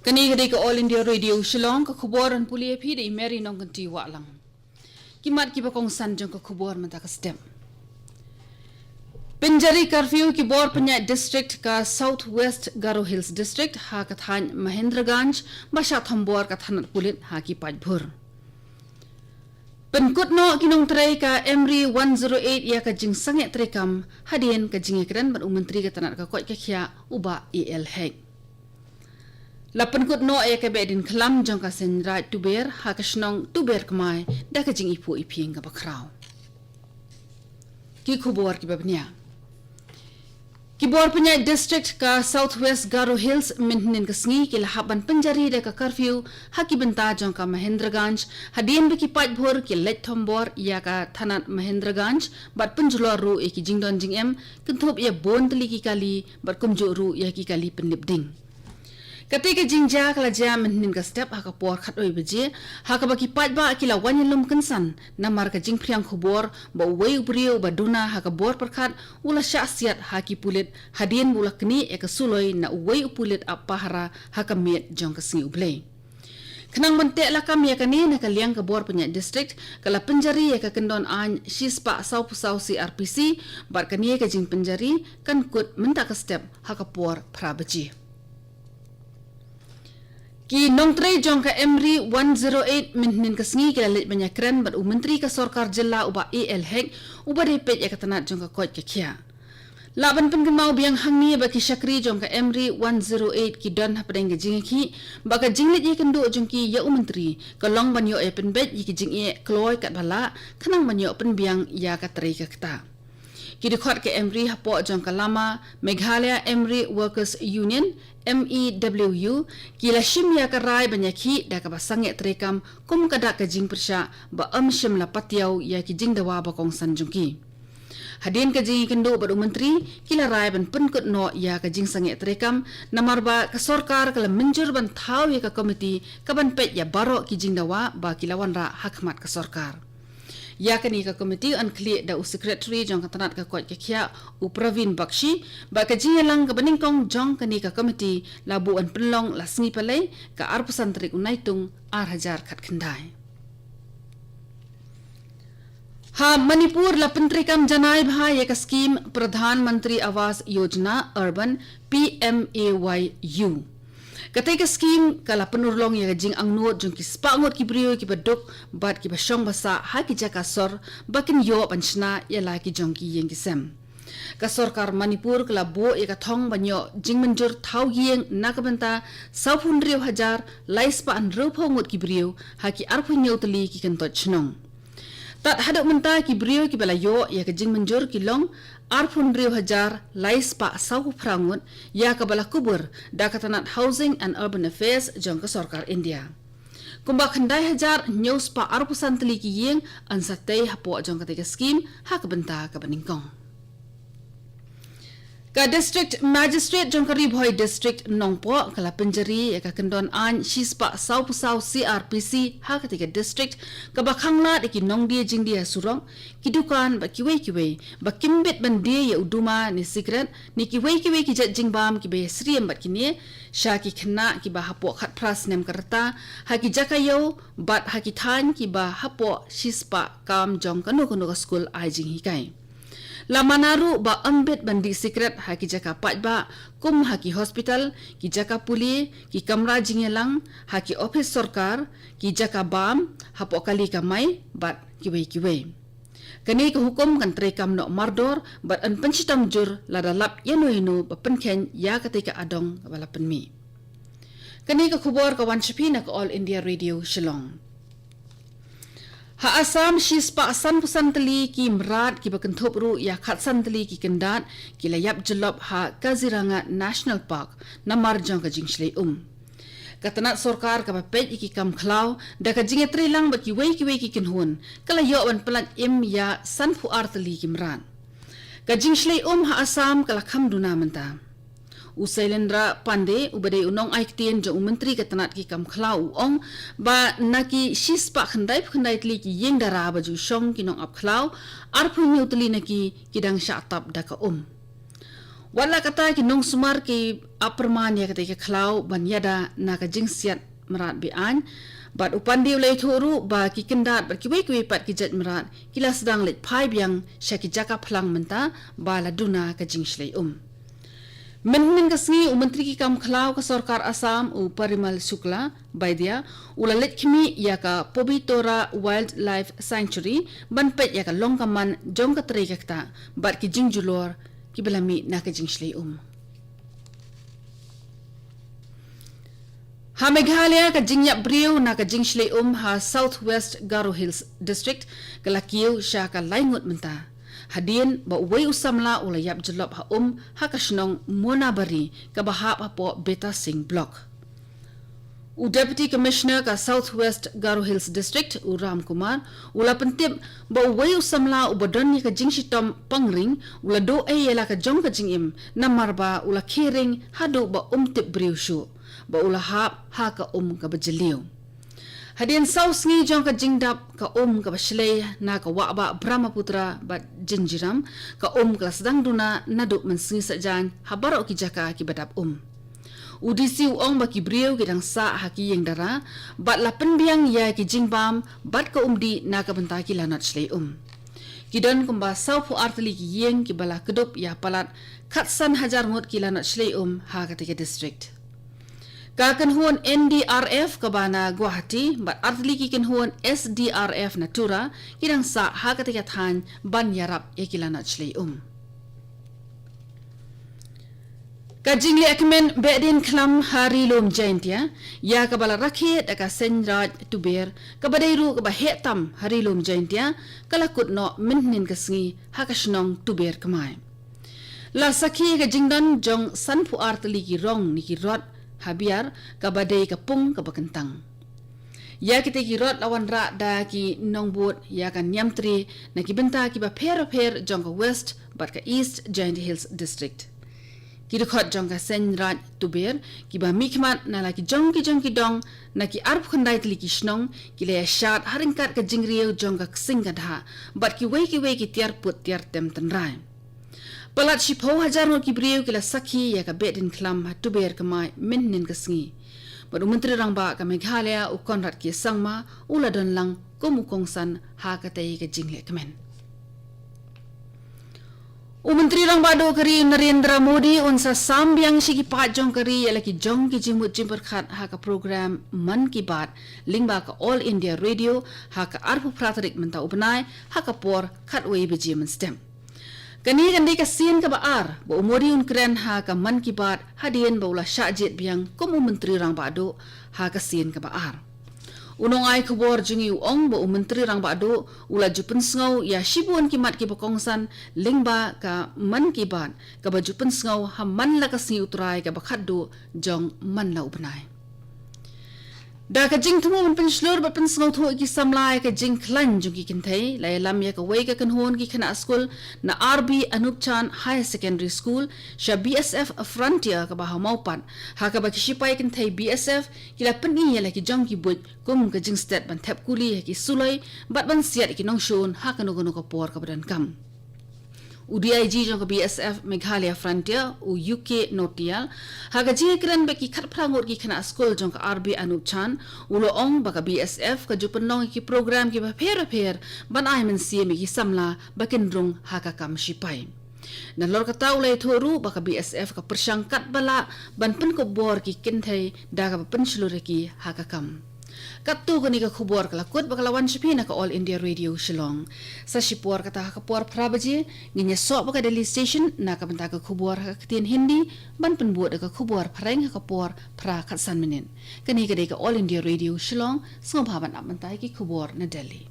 Kani ke All India Radio Shillong ke khubaran pulia phi de meri nong kanti wa lang. Kimat ki bakong san jong ke khubor mata ka step. Penjari curfew ki bor penyai district ka South West Garo Hills district ha ka than Mahendraganj basha thambor ka thanat pulit ha ki pajbhur. Penkut no kinong tray ka Emri 108 ya ka jing sange trekam hadien ka jing ekran ban menteri ka tanat ka koi ka khia uba EL hek. Lapan kut no ya ka bedin kelam jong ka senrai tuber ha ka shnong tuber kmai da ka jing ipu iping ka bakrau. Ki khubor ki babnya. Ki bor penyai district ka Southwest Garo Hills minhnin ka sngi ki lahaban penjari da ka curfew ha ki benta jong ka Mahendraganj hadien bi ki pajbhur ki let thombor ya ka thanat Mahendraganj bat penjlor ru e ki jingdon jing em kenthop ya bon tli ki kali bat kumju ru ya ki kali penlipding. Ketika jingja kala jam nin ka step haka por khat oi beje haka baki pat ba kila wanyelum kensan namar ka jing priang khubor ba wei brio ba duna haka bor perkhat ula syasiat haki pulit hadien ula kni e ka suloi na wei pulit apahara haka miet jong ka singi ublei. Kenang bente la kam ya kani na kaliang ka bor penya district kala penjari ya ka kendon an shispa sau pusau CRPC bar kani ka jing penjari kan kut menta ka step haka por prabaji. Ki nong tray jong ka Emri 108 minhnin ka sngi kala lit banyak kren bat menteri ka sorkar jilla uba EL hek uba depet ya katanat jong ka kot ka khia. Laban pengemau biang hangni ba ki syakri jong ka Emri 108 ki don hapadeng ka jingki ba ka jinglit ye kendo jong ki ya menteri ka long banyo e penbet ye ki jing e kloy kat bala kanang banyo pen biang ya ka trai ka kta. Ki dekhot ke Emri hapo jong ka lama Meghalaya Emri Workers Union MEWU kila shim ya karai banyaki da ka basange trekam kum kada ka jing persya ba shim la patiau ya ki jing dawa ba kong sanjungki hadin ka jing kendo ba menteri kila rai ban penkut no ya ka jing sange trekam namar ba ka sorkar kala menjur ban thau ya ka komiti ka ban pet ya baro ki jing dawa ba kilawan ra hakmat ka sorkar. Ya kani ka komiti an kli da secretary jong katanat ka kot ka khia Pravin Bakshi ba ka jingalang ka baningkong jong kani ka komiti labu an penlong la sngi palai ka arpusan trik unaitung 8,000 khat khandai. Ha Manipur la pentrikam janai bhai ya ka scheme Pradhan Mantri Awas Yojana Urban PMAYU. Ketika scheme kala penurlong ya jing angnut jong ki spangot ki brio ki baduk bat ki basong basa ha ki jaka sor bakin yo panchna ya la ki jong ki yeng ki sem ka sorkar Manipur kala bo ya ka thong banyo jing menjur thau yeng nakabanta 1,000 laispa an ro phongot ki brio ha ki arphun yo tali ki kan to chnong tat hadok menta ki brio ki bala yo ya ka jing menjur ki long 1,000 laispa sau prangut ya ka bala kubur da katanat Housing and Urban Affairs jong ka sorkar India. Kumba khandai hajar news pa arpusan teli ki yeng an satay hapo jong ka scheme ha ka benta ka baningkong. Ka district magistrate jong ka Ribhoy district nongpo kala penjari ya ka kendon an shispa sau pusau CRPC ha ka district ka bakhangla de ki nong dia jing dia surong ki dukan ba kiwe ba kimbet ban dia ya uduma ni secret ni kiwe ki jat jing bam ki be sriem bat kini sha ki khna ki ba hapo khat pras nem karta ha ki jakayo bat ha ki than ki ba hapo shispa kam jong kanu ka school ai jing hikai. Lamanaru ba ambet bandi secret ha ki jaka pat ba kum ha ki hospital ki jaka puli ki kamra jingelang ha ki office sorkar ki jaka bam hapo kali kamai bat kiwe kani ka hukum kan trekam no mardor bat an penchitam jur ladalap yanu ba penken ya ketika adong bala penmi kani ka khubor ka wanchapi na ka All India Radio Shillong. Ha Assam shispa asan pusan teli ki mrat ki bakenthop ru ya khatsan teli ki kendat ki layap jelop ha Kaziranga National Park namar jong ka jingshlei katanat sorkar ka pet ki kam khlau da ka jinge trilang ba ki wei ki kinhun kala yo ban plat im ya sanfu arteli ki mrat ka jingshlei ha Assam kala kham duna menta Usailendra Pande ubade unong aiktien jong menteri katanat ki kam khlau ong ba naki shispa khandai tli ki yeng dara baju shong ki nong ap khlau arphu nyutli naki kidang shatap da ka Wala kata ki nong sumar ki aperman ya kata ki klau ban yada na ka jingsiat merat bi an bat upandi ulai thuru ba ki kendat ba ki wei pat ki jet merat kila sedang let pai biang syaki jaka plang menta ba la duna ka jingslei Menhin kasngi Menteri ki kam klau ka Sarkar Assam u Parimal Shukla baidia ulalet kimi ya ka Pobitora Wildlife Sanctuary ban pet ya ka longkaman jong ka tre ka bat ki jingjulor ki belami na ka jingshlei Ha Meghalaya ka jingyap briu na ka jingshlei ha Southwest Garo Hills District kalakiu sya ka laingut menta Hadin ba uway usamla ulayap jelop ha ha kasnong monabari ka bahap ha po Beta Singh Block. U Deputy Commissioner ka Southwest Garo Hills District u Ram Kumar ula pentip ba uway usamla u badon ni ka jingshitom pangring ula do yela ka jong ka jingim namar ba ula kiring hado ba tip briu shu ba ula hap ha ka ka bajeliu. Hadian saus ngi jong ka jingdap ka ka basley na ka waba Brahmaputra bat jinjiram ka ka sedang duna naduk mensingi sajan habaro ki jaka ki badap Udisi uong ba ki brieu ki dang sa haki yang dara bat la penbiang ya ki jingbam bat ka di na ka benta ki lanat sley Kidon kumba sau pu artli ki yeng ki bala kedup ya palat katsan hajar ngot ki lanat sley ha ketika district. Kakan huan NDRF kabana Guwahati bat artli ki kan huan SDRF Natura kidang sa ha ketika than ban yarap ekilana chlei Kajingli akmen bedin klam hari lom jaintia ya kabala rakhe daka senraj tuber kabadairu kabahetam hari lom jaintia kalakut no minnin kasngi hakasnong tuber kamai la sakhi ka jingdan jong sanpu artli ki rong ni ki rot habiar kabadai kapung kabakentang ya kita ki rot lawan ra da ki nongbut ya kan nyamtri na ki benta ki ba per jong ka west bat ka east Giant Hills District ki dekhot jong ka senrat tuber ki ba mikmat na la ki jong ki dong na ki arp khandai tli ki snong ki le shat haringkat ka jingriu jong ka singgadha bat ki wei ki tiar put tiar tem tanrai Palat shipo hajar ngot ki briu kila sakhi ya ka bedin klam ha tuber kamai minnin kasngi Baru Menteri Rangba ka Meghalaya u Konrad ki sangma ula don lang komukongsan ha katai ka jingle kemen Menteri Rangba do kari Narendra Modi unsa sambiang shiki jong kari yala ki jong ki jimut jimpur khat ha ka program Man Ki Baat lingba ka All India Radio ha ka arpu pratarik menta ubnai ha ka por khatwei beji stem Kani kan ka sin ka baar ba umori un kren ha ka Man Ki Baat hadien ba ula syajit biang komu Menteri Rangba do ha ka sin ka baar Unong ai kubor jungi uong ba Menteri Rangba do ula jupen sngau ya shibuan kimat ki bakongsan lingba ka Man Ki Baat ka ba jupen sngau ha man la ka si utrai ka bakhat do jong man la ubnai Da ka jing thumu man penslur ba pensngau thu ki samlai ka jing klan jungi kinthai lai lam ya ka wei ka kanhon ki khana school na RB Anupchan High Secondary School sha BSF Frontier ka ba hamaupan ha ka ba kishipai kinthai BSF kila penni ya la ki jong ki buj kum ka jing state ban thep kuli ki sulai bat ban siat ki nong shun ha ka no ka por ka badan kam UDIG jong ka BSF Meghalaya Frontier u UK Notial haga ji kran ba ki khat phrangot ki khana school jong ka RB Anupchan ulo ong ba ka BSF ka jupan nong ki program ki ba pher ban ai men CM ki samla ba kendrung haga kam shipai na lor ka taulai thoru ba ka BSF ka persangkat bala ban pen ko bor ki kinthai da ka pen slure ki haga kam Katu kani ka khubor kala kut bakalawan shipina ka All India Radio Shillong. Sa shipor kata ka por prabaji nginya sok baka Daily Station na ka benta ka khubor ka katin Hindi ban penbuat ka khubor pareng ka por pra khatsan minin. Kani ka ka All India Radio Shillong sngobhaban amantai ki khubor na Delhi.